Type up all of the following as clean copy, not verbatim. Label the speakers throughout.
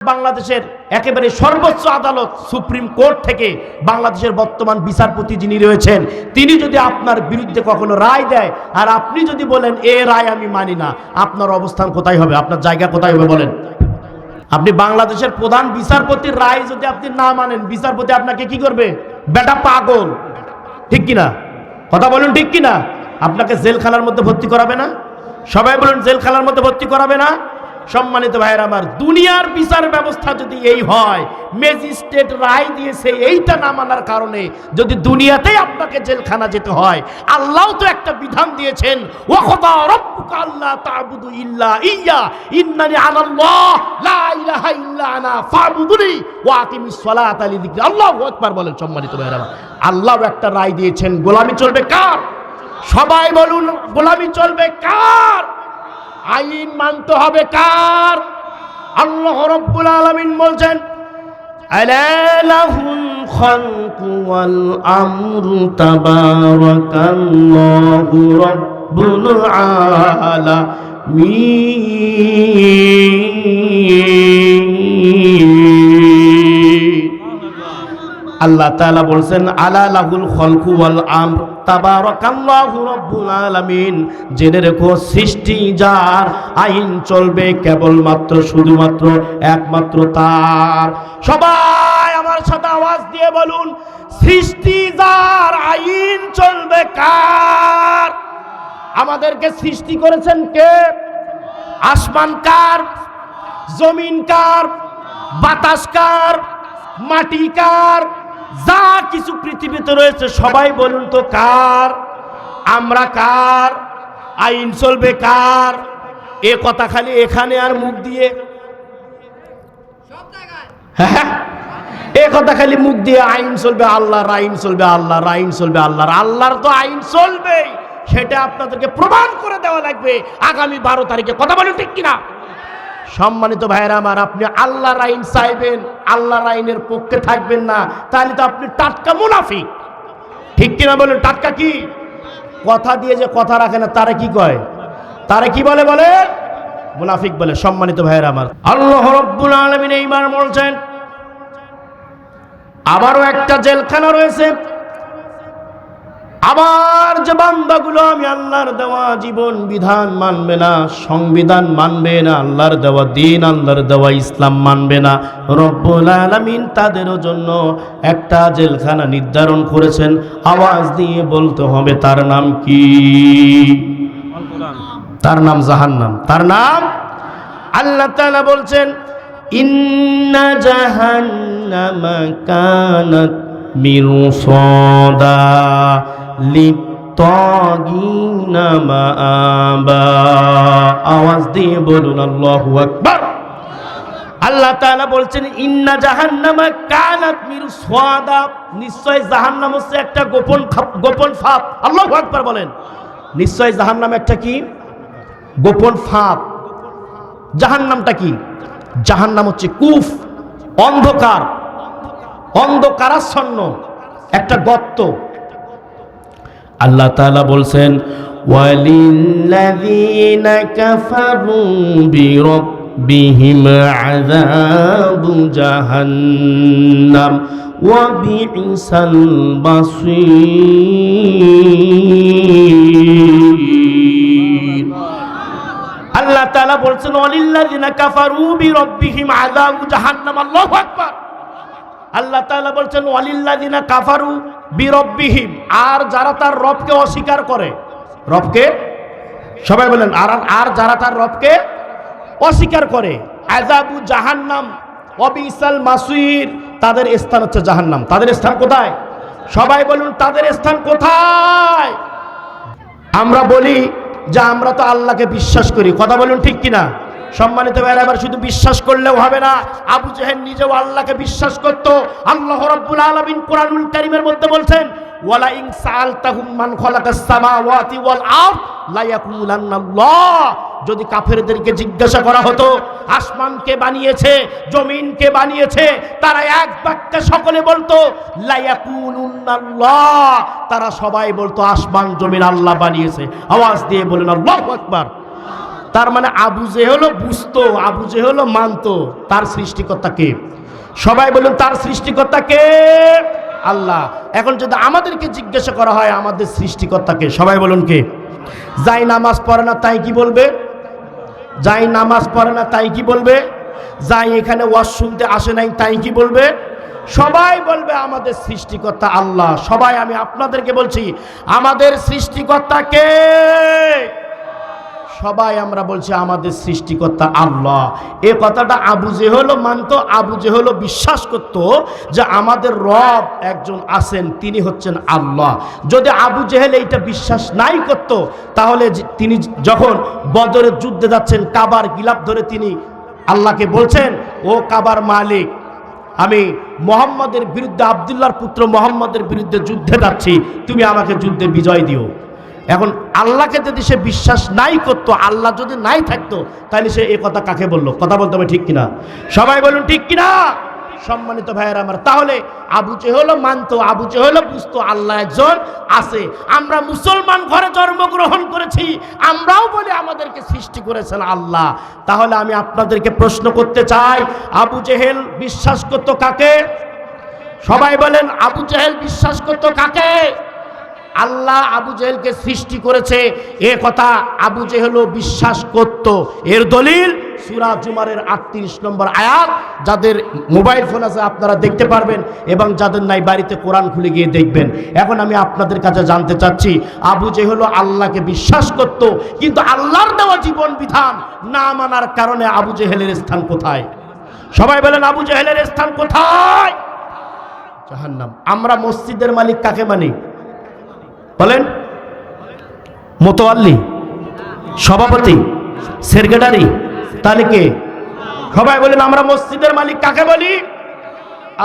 Speaker 1: বাংলাদেশের একেবারে সর্বোচ্চ আদালত সুপ্রিম কোর্ট থেকে বাংলাদেশের বর্তমান বিচারপতি যিনি রয়েছেন, তিনি যদি আপনার বিরুদ্ধে কখনো রায় দেয় আর আপনি যদি বলেন এ রায় আমি মানি না, আপনার অবস্থান কোথায় হবে? আপনার জায়গা কোথায় হবে বলেন? আপনি বাংলাদেশের প্রধান বিচারপতির রায় যদি আপনি না মানেন, বিচারপতি আপনাকে কি করবে? বেটা পাগল, ঠিক কিনা? কথা বলুন, ঠিক কিনা? আপনাকে জেলখানার মধ্যে ভর্তি করাবে না? সবাই বলুন, জেলখানার মধ্যে ভর্তি করাবে না? সম্মানিত ভাইয়েরা আমার, দুনিয়ার বিচার ব্যবস্থা যদি এই হয়, ম্যাজিস্ট্রেট রায় দিয়েছে এইটা না মানার কারণে যদি দুনিয়াতেই আপনাকে জেলখানা যেতে হয়, আল্লাহ তো একটা বিধান দিয়েছেন, ওয়া ক্বাদা রাব্বুকা আল্লা তা'বুদু ইল্লা ইয়্যা ইন্নানি আনাল্লাহ লা ইলাহা ইল্লা আনা ফা'বুদুনি ওয়া আকিমিস সালাতা লিযিকরি। আল্লাহু আকবার বলেন। সম্মানিত ভাইয়েরা আমার, আল্লাহ একটা রায় দিয়েছেন, গোলামি চলবে কার? সবাই বলুন, গোলামি চলবে কার? আইন মানতে হবে কার? আল্লাহ রাব্বুল আলামিন বলছেন, আলা লাহুল খালকু ওয়াল আমরু তাবারাকাল্লাহু রাব্বুল আলামিন। আল্লাহ তাআলা বলছেন, আলা লাহুল খালকু ওয়াল আমর তাবারাকাল্লাহু রাব্বুল আলামিন। জেনে রেখো, সৃষ্টি যার, আইন চলবে কেবলমাত্র শুধুমাত্র একমাত্র তার। সবাই আমার সাথে আওয়াজ দিয়ে বলুন, সৃষ্টি যার, আইন চলবে কার? আমাদেরকে সৃষ্টি করেছেন কে? আসমান কার? জমিন কার? বাতাস কার? মাটি কার? যা কিছু পৃথিবীতে রয়েছে সবাই বলুন তো কার? আমরা কার? আইন চলবে কার? এ কথা খালি এখানে আর মুখ দিয়ে, হ্যাঁ, এ কথা খালি মুখ দিয়ে আইন চলবে আল্লাহর, আইন চলবে আল্লাহর, আইন চলবে আল্লাহর। আল্লাহর তো আইন চলবেই, সেটা আপনাদেরকে প্রমাণ করে দেওয়া লাগবে আগামী 12 তারিখে। কথা বলুন, ঠিক কিনা? সম্মানিত ভাইয়েরা আমার, আপনি আল্লাহর আইন চাইবেন, আল্লাহর আইনের পক্ষে থাকবেন না, তাহলে তো আপনি টাটকা মুনাফিক, ঠিক কিনা বলেন? টাটকা কি? কথা দিয়ে যে কথা রাখে না তারে কি কয়? তারে কি বলে? বলে মুনাফিক বলে। সম্মানিত ভাইয়েরা আমার, আল্লাহ রাব্বুল আলামিন এইবার বলছেন, আবারও একটা জেলখানা রয়েছে। আবার যে বান্দাগুলো আমি আল্লাহর দেওয়া জীবন বিধান মানবে না, সংবিধান মানবে না, আল্লাহর দেওয়া দিন, আল্লাহর দেওয়া ইসলাম মানবে না, রব্বুল আলামিন তাদেরও জন্য একটা জেলখানা নির্ধারণ করেছেন। আওয়াজ দিয়ে বলতে হবে, তার নাম কি? তার নাম জাহান্নাম। তার নাম, আল্লাহ তাআলা বলছেন, ইন্না জাহান্নামা কানাত মিরসাদা লিত্তাগিনা মাআবা। আওয়াজ দিয়ে বলুন আল্লাহু আকবার। আল্লাহ তাআলা বলছেন, ইন্না জাহান্নামা কানাত মিরসাদা, নিশ্চয় জাহান্নাম হচ্ছে একটা গোপন ফাঁদ। আল্লাহু আকবার বলেন। নিশ্চয় জাহান্নাম একটা কি? গোপন ফাঁদ। জাহান্নামটা কি? জাহান্নাম হচ্ছে কুফ, অন্ধকার, অন্ধকারাচ্ছন্ন একটা গর্ত। আল্লাহ তাআলা বলছেন, ওয়ালিল্লাযীনা কাফারু বিরাব্বিহিম আযাবু জাহান্নাম ওয়া বিইসাল মাসীর। আল্লাহ তাআলা বলছেন, ওয়ালিল্লাযীনা কাফারু বিরাব্বিহিম আযাবু জাহান্নাম। আল্লাহু আকবার। আল্লাহ তাআলা বলছেন, ওয়ালিল্লাযীনা কাফারু বিরাব্বিহিম, আর যারা তার রবকে অস্বীকার করে। রবকে, সবাই বলেন, আর যারা তার রবকে অস্বীকার করে, আযাবু জাহান্নাম ওয়া বিইসাল মাসীর, তাদের স্থান হচ্ছে জাহান্নাম। তাদের স্থান কোথায়? সবাই বলুন, তাদের স্থান কোথায়? আমরা বলি যে আমরা তো আল্লাহকে বিশ্বাস করি। কথা বলুন, ঠিক কিনা? সম্মানিত ভাইরা, এবার শুধু বিশ্বাস করলেও হবে না, আবু জেহেল নিজেও আল্লাহকে বিশ্বাস করত। আল্লাহ রাব্বুল আলামিন কোরআনুল কারীমের মধ্যে বলছেন, ওয়ালা ইন সাআলতাহুম মান খালাকাস সামাওয়াতি ওয়াল আরদ লা ইয়াকুলান্নাল্লাহ। যদি কাফেরদেরকে জিজ্ঞাসা করা হতো আসমানকে বানিয়েছে, জমিনকে বানিয়েছে, তারা এক বাক্যে সকলে বলতো লা ইয়াকুলুন্নাল্লাহ। তারা সবাই বলতো আসমান জমিন আল্লাহ বানিয়েছে। আওয়াজ দিয়ে বলেন আল্লাহু আকবার। তার মানে আবু জেহেল বুঝতো, আবু জেহেল মানতো। তার সৃষ্টিকর্তা কে? সবাই বলুন তার সৃষ্টিকর্তা কে? আল্লাহ। এখন যদি আমাদেরকে জিজ্ঞাসা করা হয় আমাদের সৃষ্টিকর্তা কে, সবাই বলুন কে? যাই নামাজ পড়ে না তাই কি বলবে? যাই নামাজ পড়ে না তাই কি বলবে? যাই এখানে ওয়াজ শুনতে আসে নাই তাই কি বলবে? সবাই বলবে আমাদের সৃষ্টিকর্তা আল্লাহ। সবাই, আমি আপনাদেরকে বলছি আমাদের সৃষ্টিকর্তা কে? সবাই আমরা বলছি আমাদের সৃষ্টিকর্তা আল্লাহ। এই কথাটা আবু জেহেল মানতো, আবু জেহেল বিশ্বাস করত যে আমাদের রব একজন আছেন, তিনি হচ্ছেন আল্লাহ। যদি আবু জেহেল এইটা বিশ্বাস নাই করত, তাহলে তিনি যখন বদরের যুদ্ধে যাচ্ছেন কাবার গিলাফ ধরে তিনি আল্লাহকে বলছেন, ও কাবার মালিক, আমি মোহাম্মদের বিরুদ্ধে, আব্দুল্লাহর পুত্র মোহাম্মদের বিরুদ্ধে যুদ্ধে যাচ্ছি, তুমি আমাকে যুদ্ধে বিজয় দিও। এখন আল্লাহকে যদি সে বিশ্বাস নাই করতো, আল্লাহ যদি নাই থাকতো, তাহলে সে এ কথা কাকে বললো? কথা বলতে হবে ঠিক কিনা? সবাই বলুন ঠিক কিনা? সম্মানিত ভাইয়েরা আমার, তাহলে আবু জেহেল মানতো, আবু জেহেল বুঝতো আল্লাহ একজন আছে। আমরা মুসলমান ঘরে জন্মগ্রহণ করেছি, আমরাও বলি আমাদেরকে সৃষ্টি করেছেন আল্লাহ। তাহলে আমি আপনাদেরকে প্রশ্ন করতে চাই, আবু জেহেল বিশ্বাস করতো কাকে? সবাই বলেন আবু জেহেল বিশ্বাস করতো কাকে? আল্লাহ আবু জেহেলকে সৃষ্টি করেছে, এ কথা আবু জেহেলও বিশ্বাস করত। এর দলিল সূরা জুমারের 38 নম্বর আয়াত। যাদের মোবাইল ফোন আছে আপনারা দেখতে পারবেন, এবং যাদের নাই বাড়িতে কোরআন খুলে গিয়ে দেখবেন। এখন আমি আপনাদের কাছে জানতে চাচ্ছি, আবু জেহেল আল্লাহকে বিশ্বাস করত, কিন্তু আল্লাহর দেওয়া জীবন বিধান না মানার কারণে আবু জেহেলের স্থান কোথায়? সবাই বলেন আবু জেহেলের স্থান কোথায়? জাহান্নাম। আমরা মসজিদের মালিক কাকে মানি বলেন? মোতোয়াল্লি, সভাপতি, সেক্রেটারি, তাহলে কে? সবাই বলেন আমরা মসজিদের মালিক কাকে বলি?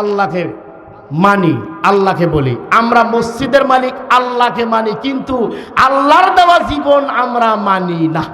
Speaker 1: আল্লাহকে মানি, আল্লাহকে বলি। আমরা মসজিদের মালিক আল্লাহকে মানি, কিন্তু আল্লাহর দেওয়া জীবন আমরা মানি না,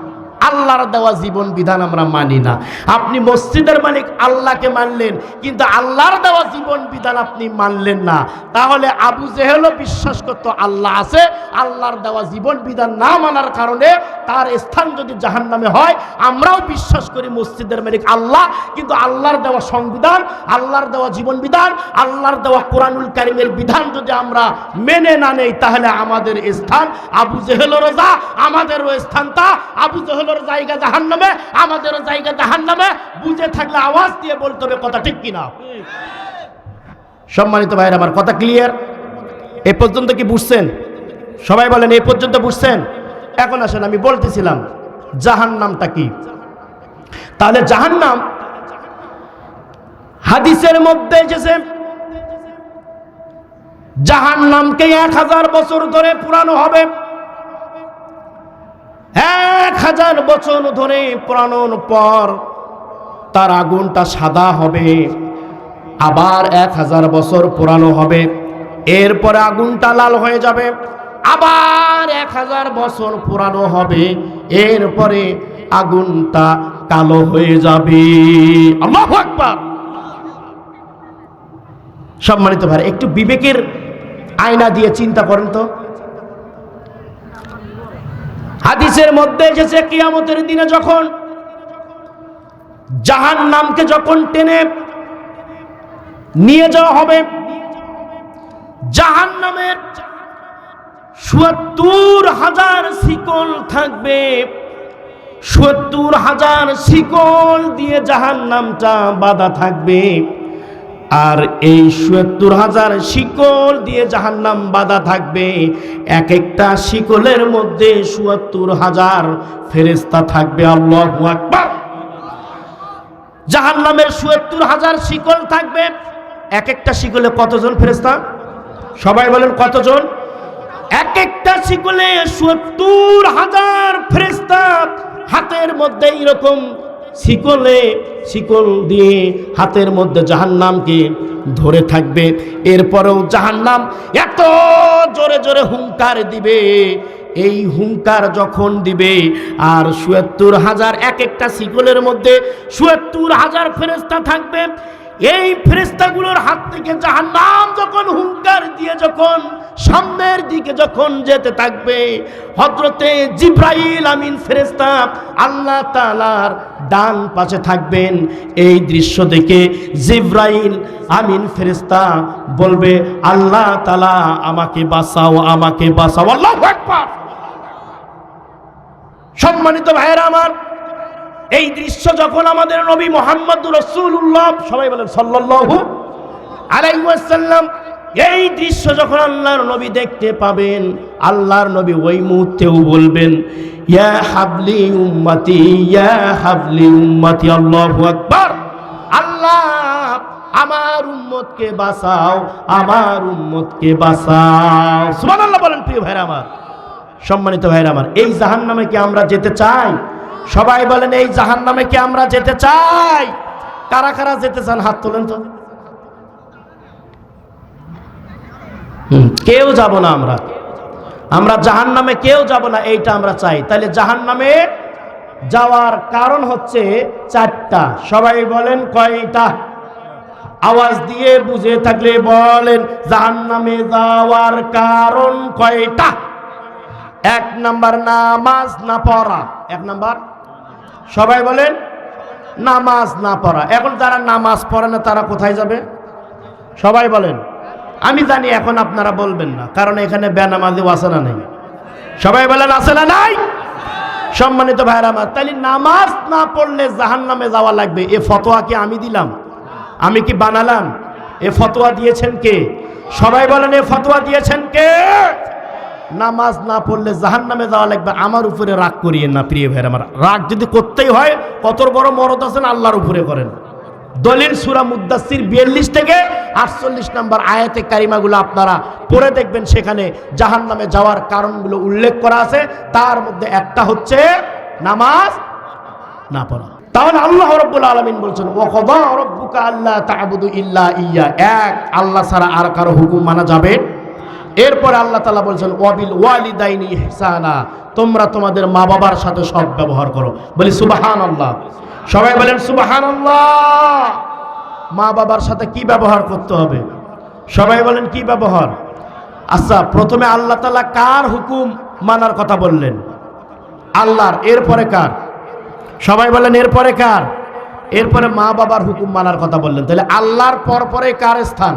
Speaker 1: আল্লাহর দেওয়া জীবন বিধান আমরা মানি না। আপনি মসজিদের মালিক আল্লাহকে মানলেন, কিন্তু আল্লাহর দেওয়া জীবন বিধান আপনি মানলেন না। তাহলে আবু জেহেলও বিশ্বাস করত আল্লাহ আছে, আল্লাহর দেওয়া জীবন বিধান না মানার কারণে তার স্থান যদি জাহান্নামে হয়, আমরাও বিশ্বাস করি মসজিদের মালিক আল্লাহ, কিন্তু আল্লাহর দেওয়া সংবিধান, আল্লাহর দেওয়া জীবন বিধান, আল্লাহর দেওয়া কোরআনুল কারীমের বিধান যদি আমরা মেনে না নেই, তাহলে আমাদের স্থান আবু জেহেলেরও যা, আমাদেরও স্থান তা। আবু জেহেলের জায়গা জাহান্নামে, আমাদেরও জায়গা জাহান্নামে। বুঝে থাকলে আওয়াজ দিয়ে বলতে হবে, কথা ঠিক কিনা? সম্মানিত ভাইরা আমার, কথা ক্লিয়ার? এ পর্যন্ত কি বুঝছেন? সবাই বলেন এ পর্যন্ত বুঝছেন? এখন আসেন, আমি বলতেছিলাম জাহান্নামটা কি। তাহলে জাহান্নাম হাদিসের মধ্যে এসেছে, জাহান্নামকে 1000 বছর ধরে পুরানো হবে। 1000 বছর ধরে পুরানোর পর তার আগুনটা সাদা হবে, আবার 1000 বছর পুরানো হবে, এরপরে আগুনটা লাল হয়ে যাবে, আবার 1000 বছর পুরানো হবে, এরপরে আগুনটা কালো হয়ে যাবে। আল্লাহু আকবার। সম্মানিত ভাই, একটু বিবেকের আয়না দিয়ে চিন্তা করেন তো। হাদিসের মধ্যে এসেছে কিয়ামতের দিনে যখন জাহান্নামকে যখন টেনে নিয়ে যাওয়া হবে, জাহান্নামের ৭০,০০০ শিকল থাকবে। ৭০,০০০ শিকল দিয়ে জাহান্নামটা বাঁধা থাকবে, আর এই ৭০,০০০ শিকল দিয়ে জাহান্নাম বাঁধা থাকবে। এক একটা শিকলের মধ্যে ৭০,০০০ ফেরেশতা থাকবে। আল্লাহু আকবার। জাহান্নামের ৭০,০০০ শিকল থাকবে, এক একটা শিকলে কতজন ফেরেশতা? সবাই বলেন কতজন? এক একটা শিকলে ৭০,০০০ ফেরেশতা হাতের মধ্যে এরকম শিকল দিয়ে হাতের মধ্যে জাহান্নামকে ধরে থাকবে। এরপরেও জাহান্নাম এত জোরে জোরে হুঙ্কার দিবে, এই হুঙ্কার যখন দিবে আর ৭০,০০০ এক একটা শিকলের মধ্যে ৭০,০০০ ফেরেশতা থাকবে, এই ফেরেশতাগুলোর হাত থেকে জাহান্নাম যখন হুঙ্কার দিয়ে যখন সামনের দিকে যখন যেতে থাকবে, হযরতে জিবরাইল আমিন ফেরেশতা আল্লাহ তাআলার ডান পাশে থাকবেন। এই দৃশ্য দেখে জিবরাইল আমিন ফেরেশতা বলবে, আল্লাহ তাআলা আমাকে বাঁচাও, আমাকে বাঁচাও। আল্লাহু আকবার। সম্মানিত ভাইয়েরা আমার, এই দৃশ্য যখন আমাদের নবী মুহাম্মদুর রাসূলুল্লাহ, সবাই বলেন সাল্লাল্লাহু আলাইহি ওয়াসাল্লাম, এই দৃশ্য যখন আল্লাহর নবী দেখতে পাবেন, আল্লাহর নবী ওই মুহূর্তেও বলবেন, ইয়া হাবলি উম্মতি, ইয়া হাবলি উম্মতি। আল্লাহু আকবার। আল্লাহ আমার উম্মতকে বাঁচাও, আমার উম্মতকে বাঁচাও। সুবহানাল্লাহ বলেন প্রিয় ভাইরা আমার, সম্মানিত ভাইরা আমার। এই জাহান্নামে কি আমরা যেতে চাই? সবাই বলেন এই জাহান্নামে কি আমরা যেতে চাই? কারা কারা যেতে চান হাত তোলেন তো। কেউ যাব না, আমরা জাহান্নামে কেউ যাব না, এইটা আমরা চাই। তাহলে জাহান্নামে যাওয়ার কারণ হচ্ছে চারটা। সবাই বলেন কয়টা? আওয়াজ দিয়ে বুঝে থাকলে বলেন, জাহান্নামে যাওয়ার কারণ কয়টা? এক নাম্বার নামাজ না পড়া। এক নাম্বার, সবাই বলেন নামাজ না পড়া। এখন যারা নামাজ পড়ে না তারা কোথায় যাবে? সবাই বলেন। আমি জানি এখন আপনারা বলবেন না, কারণ এখানে বেনামাজি আছে না নেই? সবাই বলেন আছে না নাই? সম্মানিত ভাইরা আমার, তাহলে নামাজ না পড়লে জাহান্নামে যাওয়া লাগবে, এ ফতোয়া কি আমি দিলাম? আমি কি বানালাম? এ ফতোয়া দিয়েছেন কে? সবাই বলেন এ ফতোয়া দিয়েছেন কে? নামাজ না পড়লে জাহান্নামে যাওয়া লাগবে। আমার উপরে রাগ করিয়েন না প্রিয় ভাইরা আমার। রাগ যদি করতেই হয়, কত বড় মরদ আছেন, আল্লাহর উপরে করেন। দলিল সূরা মুদ্দাসসির 42 থেকে 48 নম্বর আয়াতে কারিমাগুলো আপনারা পড়ে দেখবেন, সেখানে জাহান্নামে যাওয়ার কারণগুলো উল্লেখ করা আছে। তার মধ্যে একটা হচ্ছে নামাজ না পড়া। তাহলে আল্লাহ রাব্বুল আলামিন বলছেন, ওয়া ক্বাদা রাব্বুকা আল্লা তা'বুদু ইল্লা ইয়্যা, এক আল্লাহ ছাড়া আর কারো হুকুম মানা যাবে। এরপরে আল্লাহ তাআলা বলছেন, ওয়াবিল ওয়ালিদাইনি ইহসানা, তোমরা তোমাদের মা বাবার সাথে সৎ ব্যবহার করো। বলি সুবহানাল্লাহ। সবাই বলেন সুবহানাল্লাহ। মা বাবার সাথে কি ব্যবহার করতে হবে? সবাই বলেন কি ব্যবহার? আচ্ছা, প্রথমে আল্লাহ তাআলা কার হুকুম মানার কথা বললেন? আল্লাহর। এরপরে কার? সবাই বলেন এরপরে কার? এরপরে মা বাবার হুকুম মানার কথা বললেন। তাহলে আল্লাহর পর পরে কার স্থান?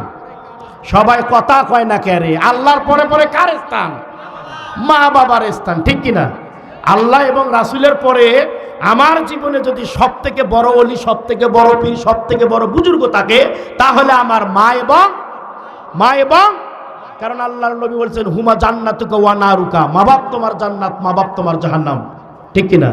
Speaker 1: সবাই কথা কয় না কে রে? আল্লাহর পরে পরে কার স্থান? মা বাবার স্থান, ঠিক কিনা? আল্লাহ এবং রাসূলের পরে আমার জীবনে যদি সব থেকে বড় ওলি, সব থেকে বড় পীর, সব থেকে বড় বুজুর্গ থাকে, তাহলে আমার মা এবং কারণ আল্লাহর নবী বলছেন, হুমা জান্নাতুকা ওয়া নারুকা, মা বাপ তোমার জান্নাত, মা বাপ তোমার জাহান্নাম, ঠিক কিনা?